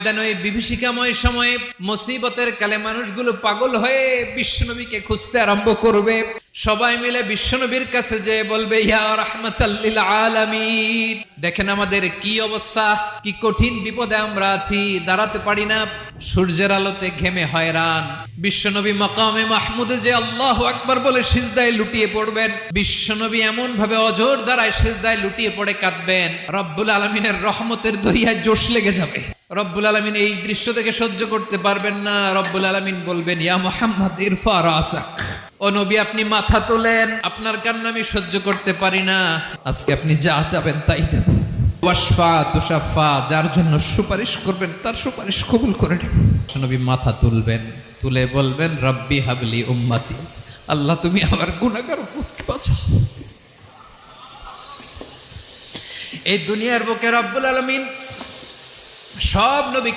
ওই বিভীষিকাময় সময়ে মুসিবতের কালে মানুষগুলো পাগল হয়ে বিশ্বনবীকে খুঁজতে আরম্ভ করবে। সবাই মিলে বিশ্বনবীর কাছে যেয়ে বলবে, ইয়া রাহমাতাল লিল আলামিন, দেখেন আমাদের কি অবস্থা, কি কঠিন বিপদে আমরা আছি, দাঁড়াতে পারি না, সূর্যের আলোতে ঘেমে হয়রান। বিশ্বনবী মাকামে মাহমুদে যে আল্লাহু আকবার বলে সিজদায় লুটিয়ে পড়বেন, বিশ্বনবী এমন ভাবে অজর দ্বারায় সিজদায় লুটিয়ে পড়ে কাঁদবেন, রব্বুল আলামিনের রহমতের দরিয়ায় জোশ লেগে যাবে। রব্বুল আলামিন এই দৃশ্য থেকে সহ্য করতে পারবেন না। রব্বুল আলামিন বলবেন, ইয়া মুহাম্মদ ইরফা রাসাক, ও নবী আপনি মাথা তোলেন, আপনার কান্না আমি সহ্য করতে পারি না, আজকে আপনি যা চাবেন তাই দেব। ওয়াশফা তুশাফা, যার জন্য সুপারিশ করবেন তার সুপারিশ কবুল করে নেব। নবী মাথা তুলবেন, তুলে বলবেন, রব্বি হাবলি উম্মতি, আল্লাহ তুমি আমার গুনাহগার উম্মতকে বাঁচাও। এই দুনিয়ার বুকে রব্বুল আলামিন সব নবী